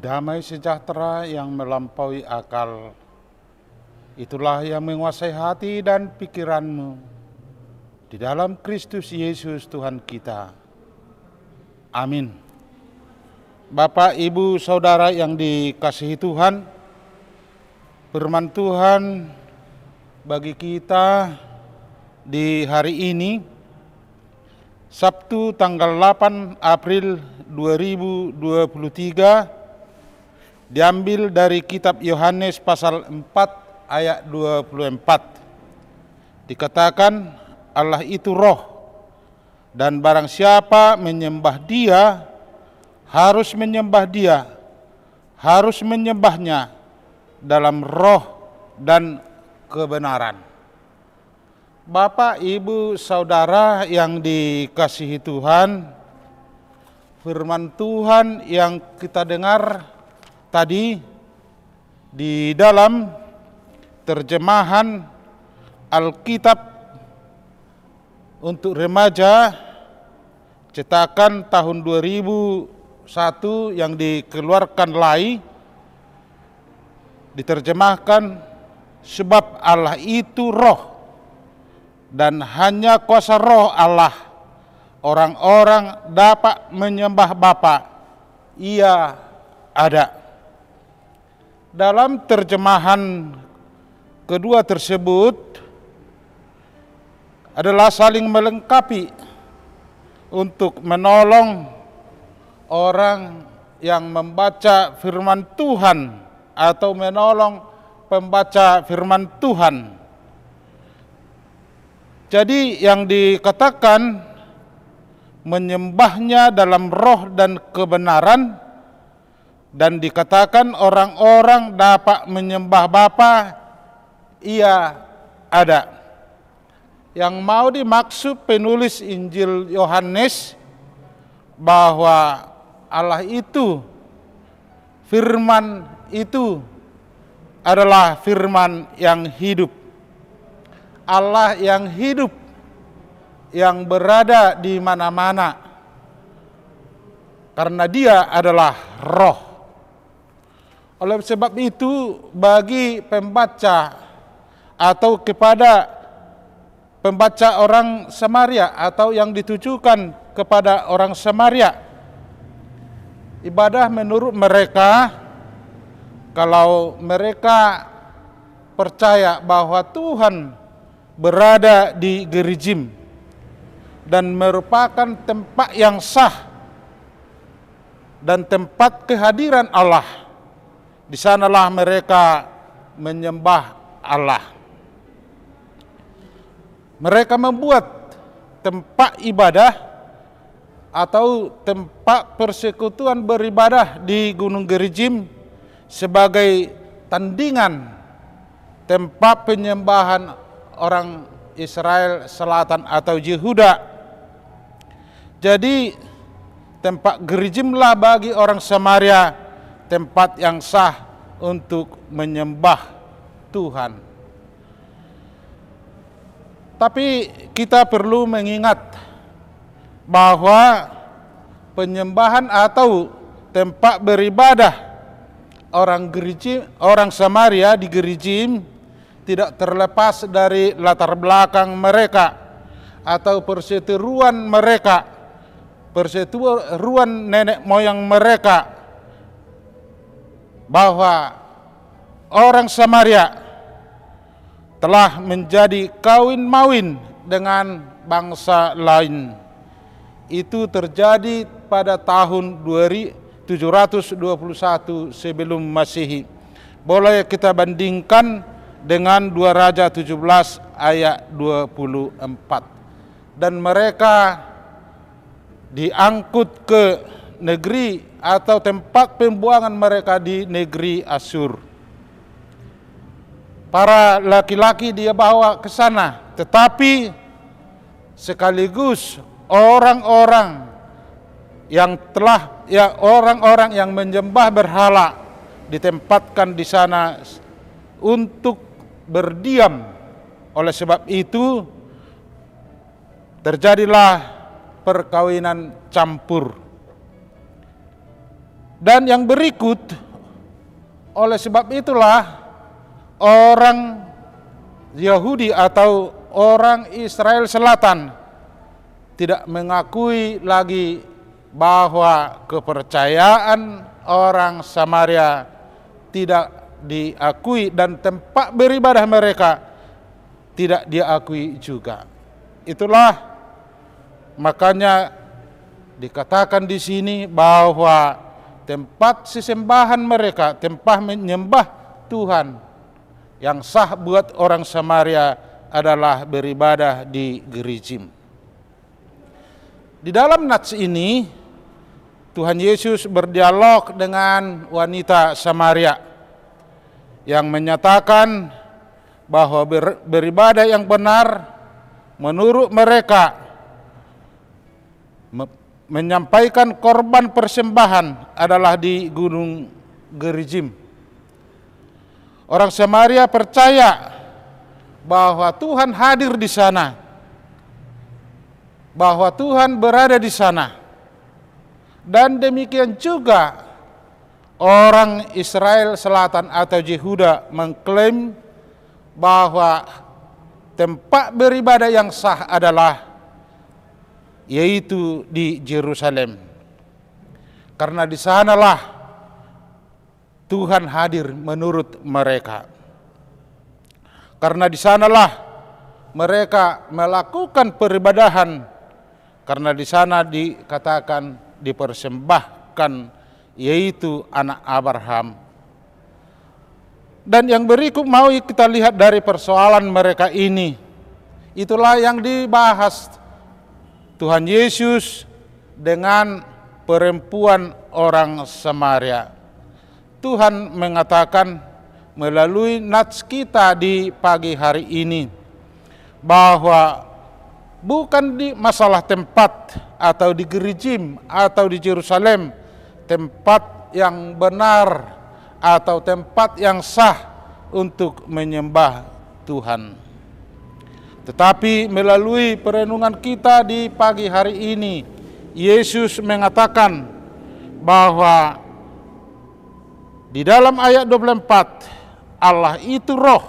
damai sejahtera yang melampaui akal. Itulah yang menguasai hati dan pikiranmu di dalam Kristus Yesus Tuhan kita. Amin. Bapak, Ibu, Saudara yang dikasihi Tuhan, firman Tuhan bagi kita di hari ini, Sabtu tanggal 8 April 2023, diambil dari kitab Yohanes pasal 4 ayat 24. Dikatakan Allah itu roh, dan barang siapa menyembah Dia harus menyembahnya dalam roh dan kebenaran. Bapak, Ibu, Saudara yang dikasihi Tuhan, firman Tuhan yang kita dengar tadi di dalam terjemahan Alkitab untuk remaja cetakan tahun 2001 yang dikeluarkan LAI, diterjemahkan, sebab Allah itu roh, dan hanya kuasa roh Allah orang-orang dapat menyembah Bapa. Ia ada. Dalam terjemahan kedua tersebut adalah saling melengkapi untuk menolong orang yang membaca firman Tuhan atau menolong pembaca firman Tuhan. Jadi yang dikatakan menyembahnya dalam roh dan kebenaran, dan dikatakan orang-orang dapat menyembah Bapa, Ia ada. Yang mau dimaksud penulis Injil Yohanes bahwa Allah itu, firman itu adalah firman yang hidup. Allah yang hidup, yang berada di mana-mana, karena Dia adalah roh. Oleh sebab itu, bagi pembaca atau kepada pembaca orang Samaria atau yang ditujukan kepada orang Samaria, ibadah menurut mereka, kalau mereka percaya bahwa Tuhan berada di Gerizim dan merupakan tempat yang sah dan tempat kehadiran Allah, di sanalah mereka menyembah Allah. Mereka membuat tempat ibadah atau tempat persekutuan beribadah di Gunung Gerizim sebagai tandingan tempat penyembahan orang Israel Selatan atau Yehuda. Jadi tempat Gerizimlah bagi orang Samaria tempat yang sah untuk menyembah Tuhan. Tapi kita perlu mengingat bahwa penyembahan atau tempat beribadah orang Samaria di Gerizim tidak terlepas dari latar belakang mereka atau perseteruan mereka, perseteruan nenek moyang mereka, bahwa orang Samaria telah menjadi kawin mawin dengan bangsa lain. Itu terjadi pada tahun 721 sebelum Masehi. Boleh kita bandingkan dengan 2 Raja 17 ayat 24. Dan mereka diangkut ke negeri atau tempat pembuangan mereka di negeri Asyur. Para laki-laki dia bawa ke sana, tetapi sekaligus orang-orang yang orang-orang yang menyembah berhala ditempatkan di sana untuk berdiam. Oleh sebab itu terjadilah perkawinan campur. Dan yang berikut, oleh sebab itulah orang Yahudi atau orang Israel Selatan tidak mengakui lagi bahwa kepercayaan orang Samaria tidak diakui dan tempat beribadah mereka tidak diakui juga. Itulah makanya dikatakan di sini bahwa tempat sesembahan mereka, tempat menyembah Tuhan yang sah buat orang Samaria adalah beribadah di Gerizim. Di dalam nats ini Tuhan Yesus berdialog dengan wanita Samaria yang menyatakan bahwa beribadah yang benar menurut mereka menyampaikan korban persembahan adalah di Gunung Gerizim. Orang Samaria percaya bahwa Tuhan hadir di sana, bahwa Tuhan berada di sana. Dan demikian juga orang Israel Selatan atau Yehuda mengklaim bahwa tempat beribadah yang sah adalah yaitu di Yerusalem. Karena di sanalah Tuhan hadir menurut mereka. Karena di sanalah mereka melakukan peribadahan. Karena di sana dikatakan dipersembahkan yaitu anak Abraham. Dan yang berikut mau kita lihat dari persoalan mereka ini. Itulah yang dibahas Tuhan Yesus dengan perempuan orang Samaria. Tuhan mengatakan melalui nats kita di pagi hari ini bahwa bukan di masalah tempat atau di Gerizim atau di Yerusalem, tempat yang benar atau tempat yang sah untuk menyembah Tuhan. Tetapi melalui perenungan kita di pagi hari ini, Yesus mengatakan bahwa di dalam ayat 24, Allah itu roh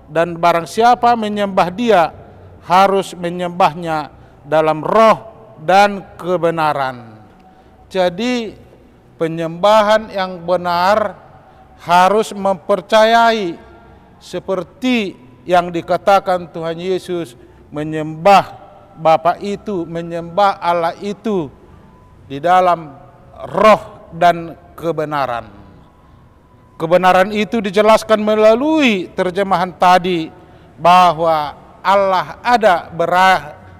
dan barang siapa menyembah Dia harus menyembahnya dalam roh dan kebenaran. Jadi penyembahan yang benar harus mempercayai seperti yang dikatakan Tuhan Yesus, menyembah Bapa itu, menyembah Allah itu di dalam roh dan kebenaran. Kebenaran itu dijelaskan melalui terjemahan tadi bahwa Allah ada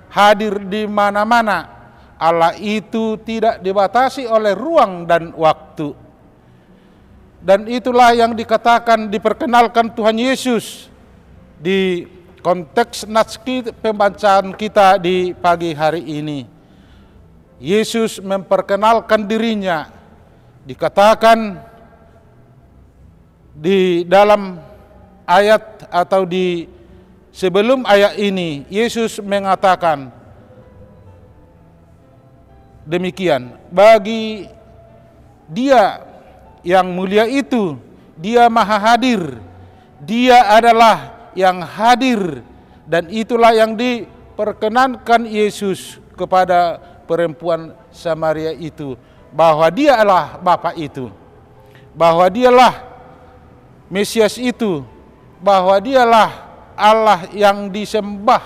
hadir di mana-mana. Allah itu tidak dibatasi oleh ruang dan waktu. Dan itulah yang dikatakan diperkenalkan Tuhan Yesus di konteks nats pembacaan kita di pagi hari ini. Yesus memperkenalkan dirinya, dikatakan di dalam ayat atau di sebelum ayat ini, Yesus mengatakan demikian, bagi Dia yang mulia itu, Dia maha hadir, Dia adalah yang hadir, dan itulah yang diperkenankan Yesus kepada perempuan Samaria itu, bahwa Dia adalah Bapa itu, bahwa Dialah Mesias itu, bahwa Dialah Allah yang disembah.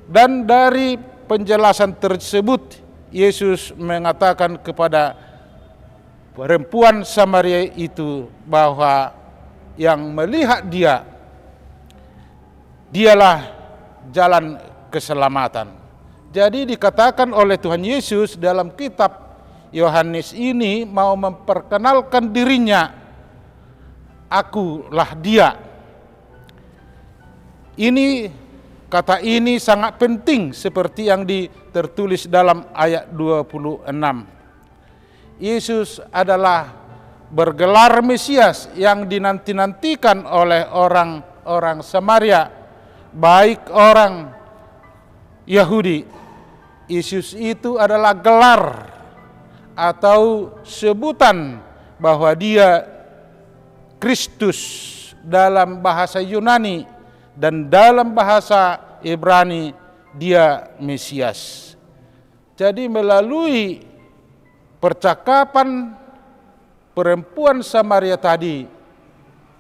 Dan dari penjelasan tersebut Yesus mengatakan kepada perempuan Samaria itu bahwa yang melihat Dialah jalan keselamatan. Jadi dikatakan oleh Tuhan Yesus dalam kitab Yohanes ini mau memperkenalkan dirinya, akulah Dia. Ini kata ini sangat penting seperti yang tertulis dalam ayat 26. Yesus adalah bergelar Mesias yang dinanti-nantikan oleh orang-orang Samaria, baik orang Yahudi. Yesus itu adalah gelar atau sebutan bahwa dia Kristus dalam bahasa Yunani dan dalam bahasa Ibrani dia Mesias. Jadi melalui percakapan perempuan Samaria tadi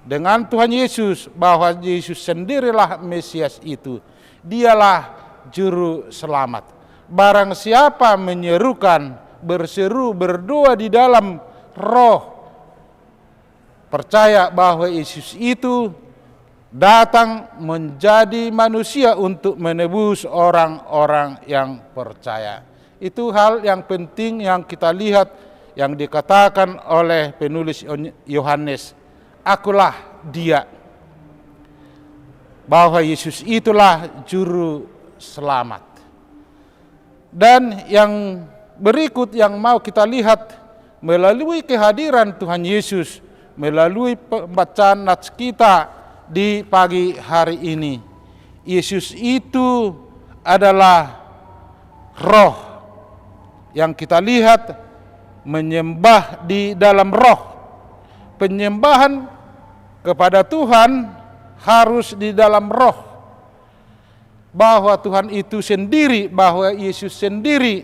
dengan Tuhan Yesus bahwa Yesus sendirilah Mesias itu, dialah juru selamat. Barang siapa menyerukan, berseru, berdoa di dalam roh, percaya bahwa Yesus itu datang menjadi manusia untuk menebus orang-orang yang percaya. Itu hal yang penting yang kita lihat yang dikatakan oleh penulis Yohanes. Akulah dia. Bahwa Yesus itulah juru selamat. Dan yang berikut yang mau kita lihat melalui kehadiran Tuhan Yesus, melalui pembacaan nats kita di pagi hari ini. Yesus itu adalah roh yang kita lihat menyembah di dalam roh. Penyembahan kepada Tuhan harus di dalam roh. Bahwa Tuhan itu sendiri, bahwa Yesus sendiri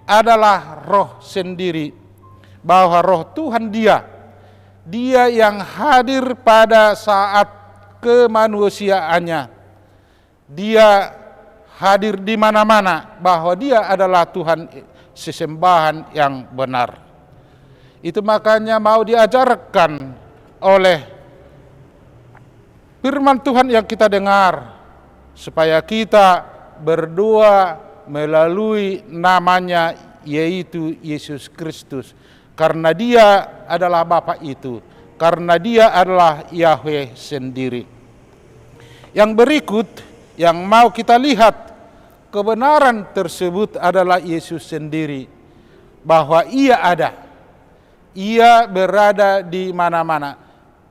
adalah roh sendiri. Bahwa roh Tuhan dia yang hadir pada saat kemanusiaannya. Dia hadir di mana-mana, bahwa dia adalah Tuhan sesembahan yang benar. Itu makanya mau diajarkan oleh firman Tuhan yang kita dengar, supaya kita berdoa melalui namanya, yaitu Yesus Kristus. Karena dia adalah Bapa itu, karena dia adalah Yahweh sendiri. Yang berikut yang mau kita lihat, kebenaran tersebut adalah Yesus sendiri, bahwa ia ada, ia berada di mana-mana.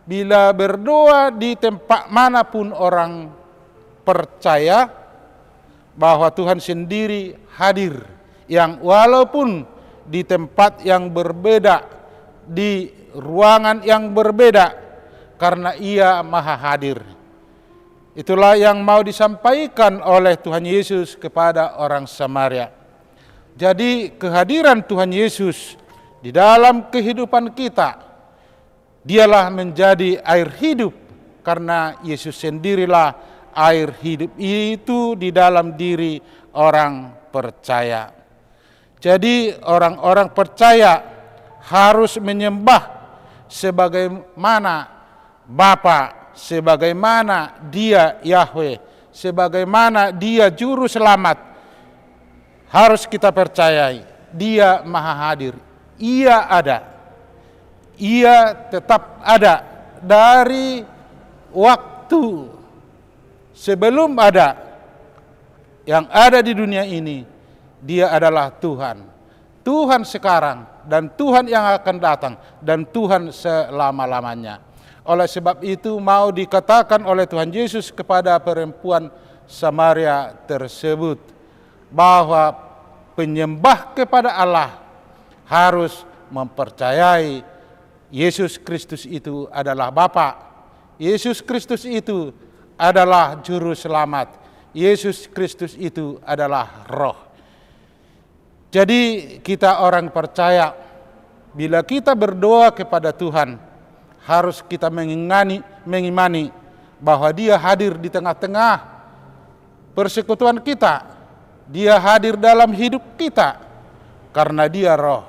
Bila berdoa di tempat manapun orang percaya bahwa Tuhan sendiri hadir, yang walaupun di tempat yang berbeda, di ruangan yang berbeda, karena ia maha hadir. Itulah yang mau disampaikan oleh Tuhan Yesus kepada orang Samaria. Jadi kehadiran Tuhan Yesus di dalam kehidupan kita, dialah menjadi air hidup, karena Yesus sendirilah air hidup itu di dalam diri orang percaya. Jadi orang-orang percaya harus menyembah sebagaimana Bapa, sebagaimana dia Yahweh, sebagaimana dia juru selamat. Harus kita percayai, dia maha hadir, ia ada, ia tetap ada dari waktu sebelum ada, yang ada di dunia ini. Dia adalah Tuhan, Tuhan sekarang dan Tuhan yang akan datang dan Tuhan selama-lamanya. Oleh sebab itu mau dikatakan oleh Tuhan Yesus kepada perempuan Samaria tersebut, bahwa penyembah kepada Allah harus mempercayai Yesus Kristus itu adalah Bapa, Yesus Kristus itu adalah juru selamat, Yesus Kristus itu adalah roh. Jadi kita orang percaya, bila kita berdoa kepada Tuhan, harus kita mengimani bahwa dia hadir di tengah-tengah persekutuan kita. Dia hadir dalam hidup kita, karena dia roh.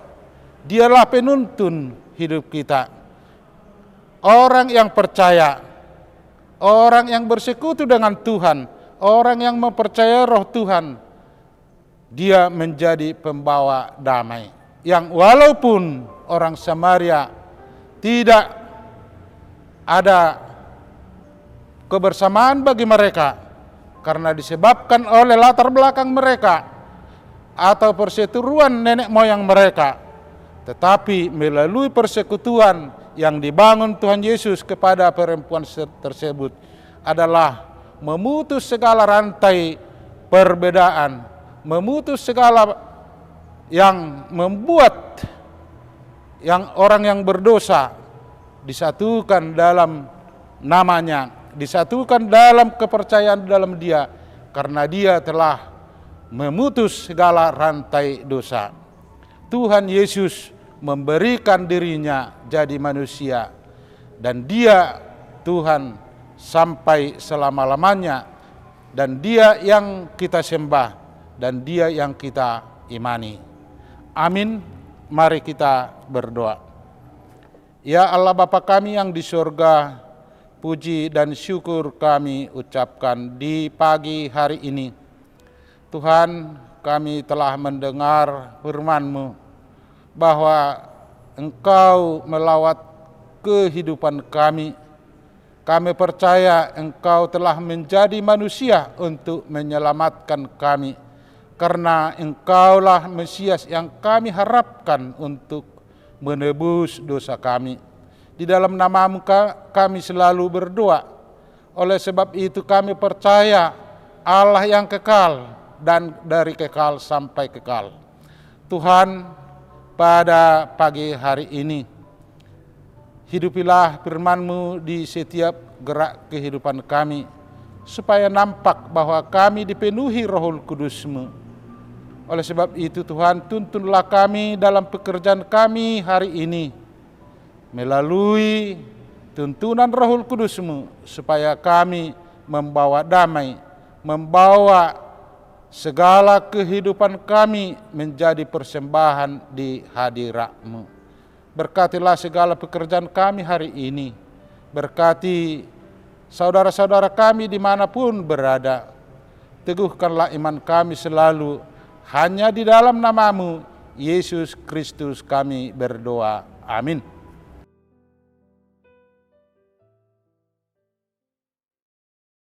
Dialah penuntun hidup kita. Orang yang percaya, orang yang bersekutu dengan Tuhan, orang yang mempercayai roh Tuhan, dia menjadi pembawa damai. Yang walaupun orang Samaria tidak ada kebersamaan bagi mereka, karena disebabkan oleh latar belakang mereka atau perseteruan nenek moyang mereka, tetapi melalui persekutuan yang dibangun Tuhan Yesus kepada perempuan tersebut adalah memutus segala rantai perbedaan, memutus segala yang membuat orang yang berdosa disatukan dalam namanya, disatukan dalam kepercayaan dalam Dia, karena Dia telah memutus segala rantai dosa. Tuhan Yesus memberikan dirinya jadi manusia, dan Dia Tuhan sampai selama-lamanya, dan Dia yang kita sembah, dan Dia yang kita imani. Amin. Mari kita berdoa. Ya Allah Bapa kami yang di surga, puji dan syukur kami ucapkan di pagi hari ini. Tuhan, kami telah mendengar firman-Mu bahwa Engkau melawat kehidupan kami. Kami percaya Engkau telah menjadi manusia untuk menyelamatkan kami, karena Engkaulah Mesias yang kami harapkan untuk menebus dosa kami. Di dalam nama-Mu kami selalu berdoa. Oleh sebab itu kami percaya Allah yang kekal dan dari kekal sampai kekal. Tuhan, pada pagi hari ini, hidupilah firman-Mu di setiap gerak kehidupan kami, supaya nampak bahwa kami dipenuhi Roh Kudus-Mu. Oleh sebab itu Tuhan, tuntunlah kami dalam pekerjaan kami hari ini, melalui tuntunan Roh Kudus-Mu, supaya kami membawa damai, membawa segala kehidupan kami menjadi persembahan di hadirat-Mu. Berkatilah segala pekerjaan kami hari ini. Berkati saudara-saudara kami dimanapun berada. Teguhkanlah iman kami selalu. Hanya di dalam nama-Mu, Yesus Kristus, kami berdoa. Amin.